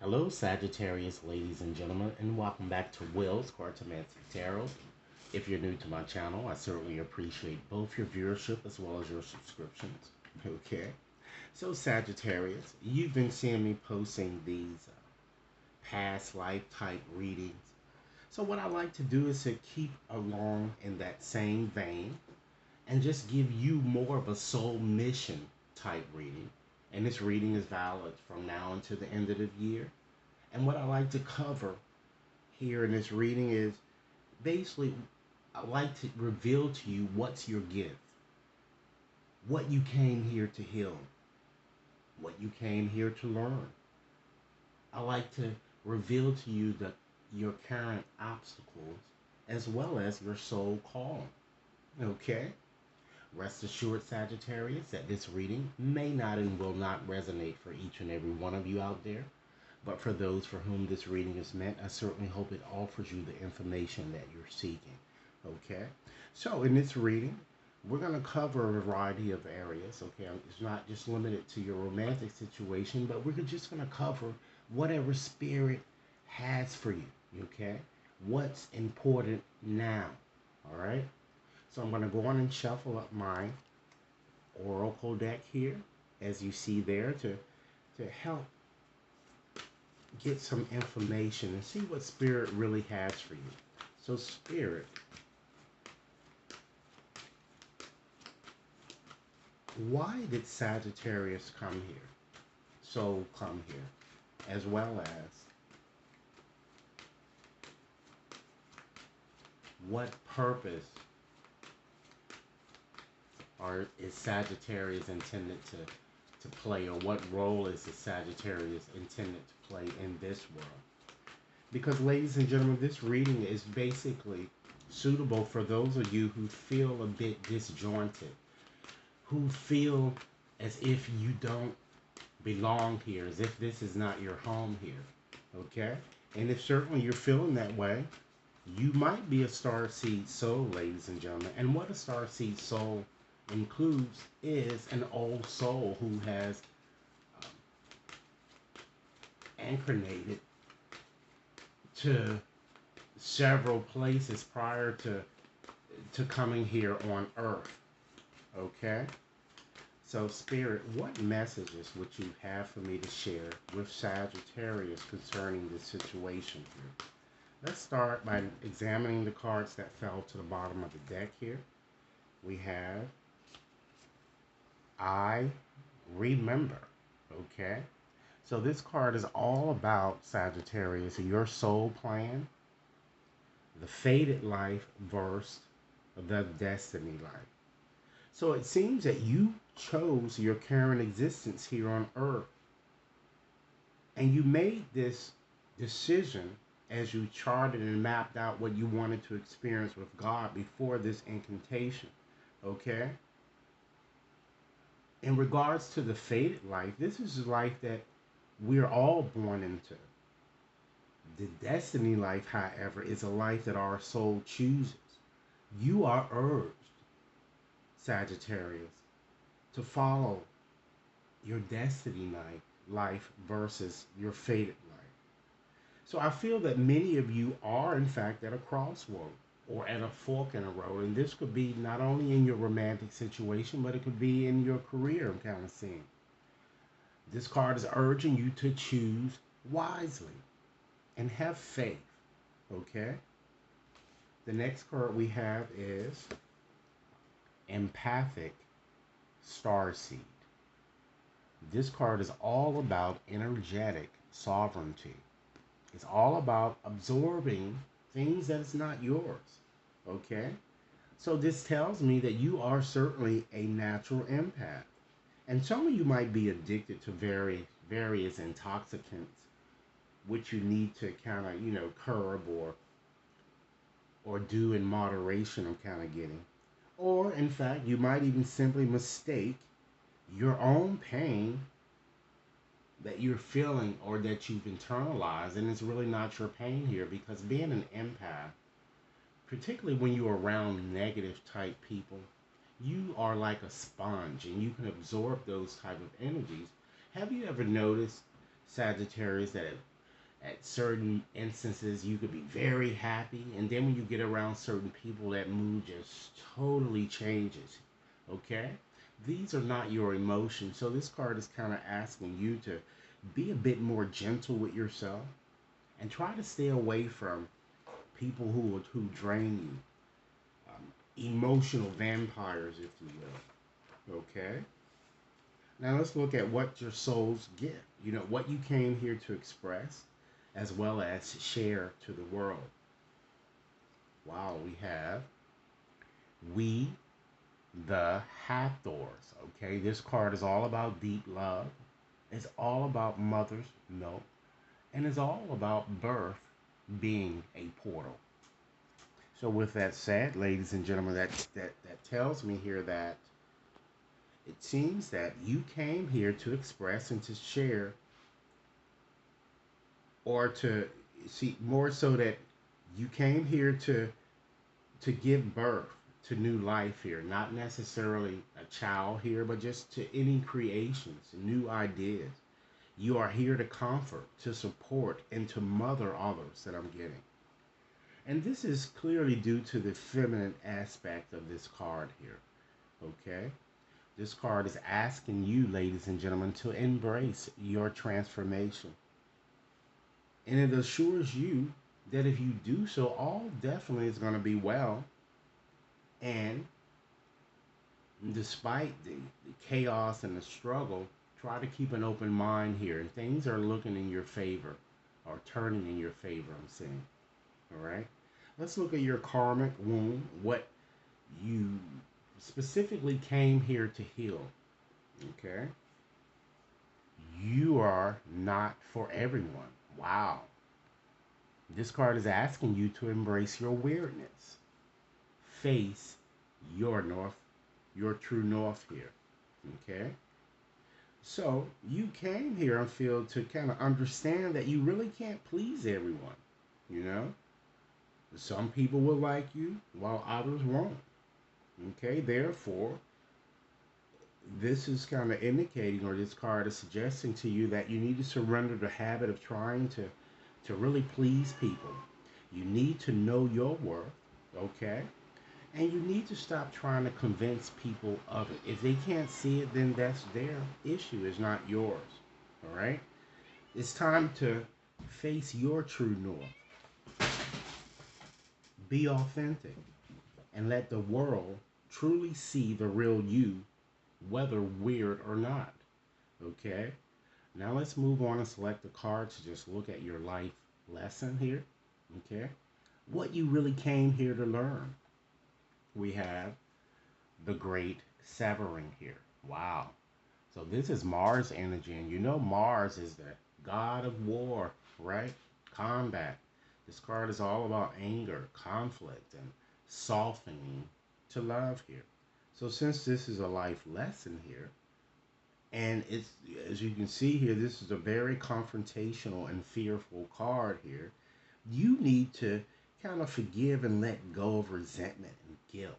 Hello, Sagittarius, ladies and gentlemen, and welcome back to Will's Cartomantic Tarot. If you're new to my channel, I certainly appreciate both your viewership as well as your subscriptions. Okay, so Sagittarius, you've been seeing me posting these past life type readings. So what I like to do is to keep along in that same vein and just give you more of a soul mission type reading. And this reading is valid from now until the end of the year. And what I like to cover here in this reading is basically I like to reveal to you what's your gift, what you came here to heal, what you came here to learn. I like to reveal to you that your current obstacles as well as your soul calling. Okay? Rest assured, Sagittarius, that this reading may not and will not resonate for each and every one of you out there. But for those for whom this reading is meant, I certainly hope it offers you the information that you're seeking. Okay? So in this reading, we're going to cover a variety of areas. Okay? It's not just limited to your romantic situation, but we're just going to cover whatever spirit has for you. Okay? What's important now. All right? So I'm going to go on and shuffle up my oracle deck here, as you see there, to help get some information and see what spirit really has for you. So spirit, why did Sagittarius come here? Soul come here, as well as what purpose or is Sagittarius intended to play, or what role is the Sagittarius intended to play in this world? Because, ladies and gentlemen, this reading is basically suitable for those of you who feel a bit disjointed, who feel as if you don't belong here, as if this is not your home here. Okay? And if certainly you're feeling that way, you might be a starseed soul, ladies and gentlemen. And what a starseed soul includes is an old soul who has incarnated to several places prior to coming here on Earth. Okay? So, Spirit, what messages would you have for me to share with Sagittarius concerning this situation here? Let's start by examining the cards that fell to the bottom of the deck here. We have I remember. Okay? So this card is all about, Sagittarius, your soul plan, the fated life versus the destiny life. So it seems that you chose your current existence here on Earth. And you made this decision as you charted and mapped out what you wanted to experience with God before this incantation. Okay? In regards to the fated life, this is a life that we're all born into. The destiny life, however, is a life that our soul chooses. You are urged, Sagittarius, to follow your destiny life versus your fated life. So I feel that many of you are, in fact, at a crossroad or at a fork in a road. And this could be not only in your romantic situation, but it could be in your career, I'm kind of seeing. This card is urging you to choose wisely and have faith. Okay? The next card we have is Empathic Starseed. This card is all about energetic sovereignty. It's all about absorbing things that is not yours. Okay? So this tells me that you are certainly a natural empath. And some of you might be addicted to various intoxicants, which you need to kind of, curb or do in moderation, I'm kind of getting. Or, in fact, you might even simply mistake your own pain that you're feeling or that you've internalized, and it's really not your pain here, because being an empath, particularly when you're around negative type people, you are like a sponge and you can absorb those type of energies. Have you ever noticed, Sagittarius, that At certain instances, you could be very happy, and then when you get around certain people, that mood just totally changes. Okay? These are not your emotions. So this card is kind of asking you to be a bit more gentle with yourself and try to stay away from people who drain you. Emotional vampires, if you will. Okay? Now let's look at what your soul's gift. You know, what you came here to express as well as share to the world. Wow, we have We the Hathors. Okay, this card is all about deep love. It's all about mother's milk. And it's all about birth being a portal. So with that said, ladies and gentlemen, that tells me here that it seems that you came here to express and to share, or to see more so that you came here to give birth to new life here, not necessarily a child here, but just to any creations, new ideas. You are here to comfort, to support, and to mother others that I'm getting. And this is clearly due to the feminine aspect of this card here. Okay? This card is asking you, ladies and gentlemen, to embrace your transformation. And it assures you that if you do so, all definitely is going to be well. And despite the chaos and the struggle, try to keep an open mind here. And things are looking in your favor, or turning in your favor, I'm saying. All right? Let's look at your karmic wound, what you specifically came here to heal. Okay? You are not for everyone. Wow. This card is asking you to embrace your weirdness. Face your north, your true north here. Okay? So you came here and feel to kind of understand that you really can't please everyone. You know? Some people will like you while others won't. Okay? Therefore, this is kind of indicating, or this card is suggesting to you that you need to surrender the habit of trying to really please people. You need to know your worth, okay? And you need to stop trying to convince people of it. If they can't see it, then that's their issue, it's not yours. All right? It's time to face your true north. Be authentic and let the world truly see the real you, whether weird or not. Okay? Now let's move on and select a card to just look at your life lesson here. Okay? What you really came here to learn. We have the Great Severing here. Wow. So this is Mars energy, and you know Mars is the god of war, right? Combat. This card is all about anger, conflict, and softening to love here. So since this is a life lesson here, and it's, as you can see here, this is a very confrontational and fearful card here. You need to kind of forgive and let go of resentment and guilt,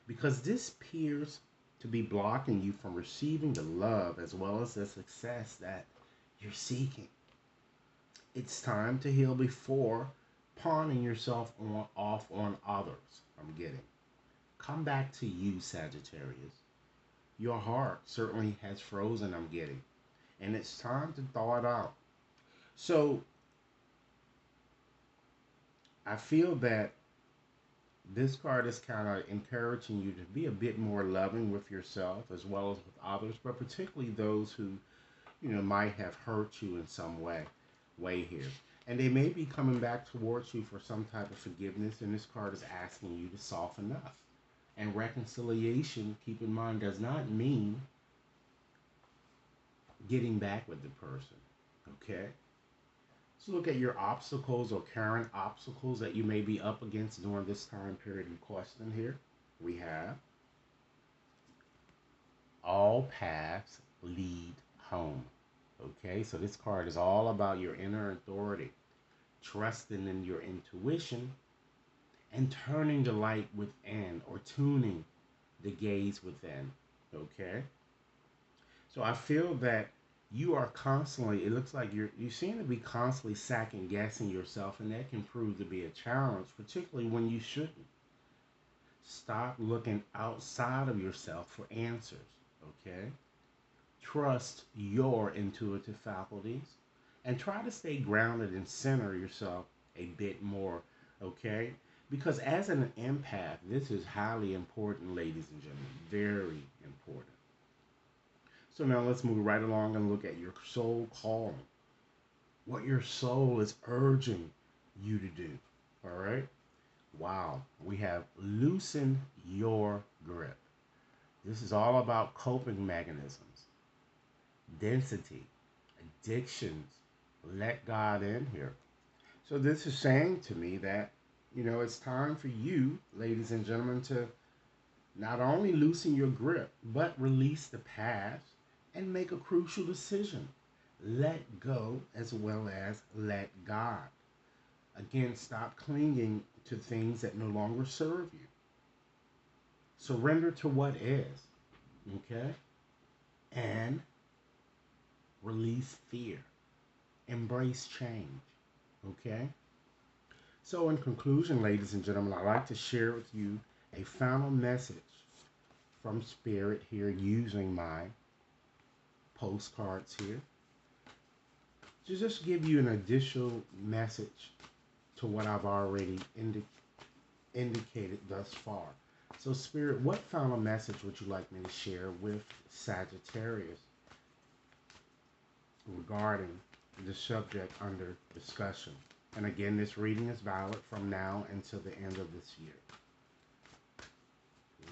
because this appears to be blocking you from receiving the love as well as the success that you're seeking. It's time to heal before pawning yourself off on others. I'm getting. Come back to you, Sagittarius. Your heart certainly has frozen, I'm getting. And it's time to thaw it out. So I feel that this card is kind of encouraging you to be a bit more loving with yourself as well as with others, but particularly those who, might have hurt you in some way here. And they may be coming back towards you for some type of forgiveness, and this card is asking you to soften up. And reconciliation, keep in mind, does not mean getting back with the person. Okay? Let's look at your obstacles or current obstacles that you may be up against during this time period in question here. We have all paths lead home. Okay, so this card is all about your inner authority, trusting in your intuition, and turning the light within, or tuning the gaze within. Okay, so I feel that You are constantly, it looks like you seem to be constantly second guessing yourself, and that can prove to be a challenge, particularly when you shouldn't. Stop looking outside of yourself for answers, okay? Trust your intuitive faculties and try to stay grounded and center yourself a bit more, okay? Because as an empath, this is highly important, ladies and gentlemen, very important. So now let's move right along and look at your soul calling, what your soul is urging you to do, all right? Wow, we have loosen your grip. This is all about coping mechanisms, density, addictions. Let God in here. So this is saying to me that, it's time for you, ladies and gentlemen, to not only loosen your grip, but release the past and make a crucial decision. Let go as well as let God. Again, stop clinging to things that no longer serve you. Surrender to what is, okay? And release fear. Embrace change, okay? So, in conclusion, ladies and gentlemen, I'd like to share with you a final message from Spirit here using my postcards here to just give you an additional message to what I've already indicated thus far. So, Spirit, what final message would you like me to share with Sagittarius regarding the subject under discussion? And again, this reading is valid from now until the end of this year.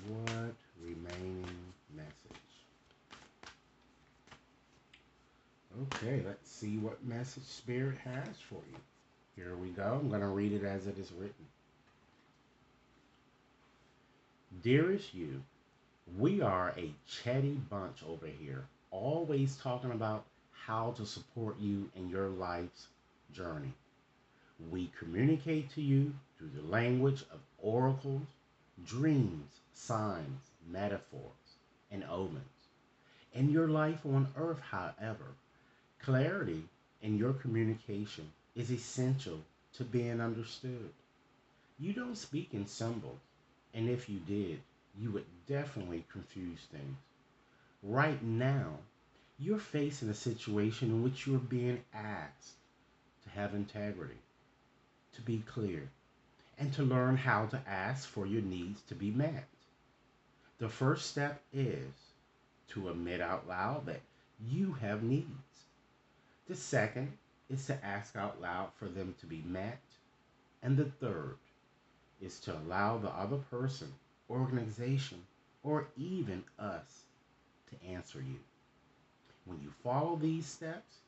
What remaining message? Okay, let's see what message Spirit has for you. Here we go. I'm going to read it as it is written. Dearest you, we are a chatty bunch over here, always talking about how to support you in your life's journey. We communicate to you through the language of oracles, dreams, signs, metaphors, and omens. In your life on earth, however, clarity in your communication is essential to being understood. You don't speak in symbols, and if you did, you would definitely confuse things. Right now, you're facing a situation in which you're being asked to have integrity, to be clear, and to learn how to ask for your needs to be met. The first step is to admit out loud that you have needs. The second is to ask out loud for them to be met. And the third is to allow the other person, organization, or even us to answer you. When you follow these steps,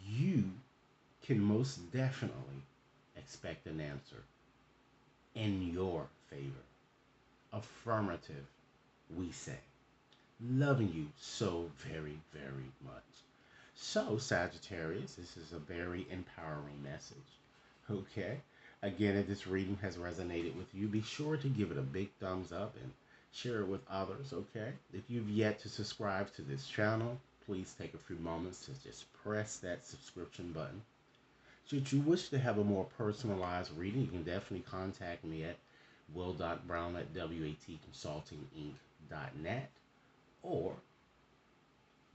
you can most definitely expect an answer in your favor. Affirmative, we say. Loving you so very, very much. So, Sagittarius, this is a very empowering message. Okay? Again, if this reading has resonated with you, be sure to give it a big thumbs up and share it with others, okay? If you've yet to subscribe to this channel, please take a few moments to just press that subscription button. Should you wish to have a more personalized reading, you can definitely contact me at will.brown@watconsultinginc.net or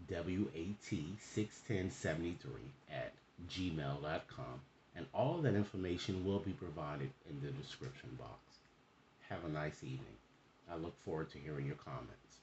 wat61073@gmail.com. And all of that information will be provided in the description box. Have a nice evening. I look forward to hearing your comments.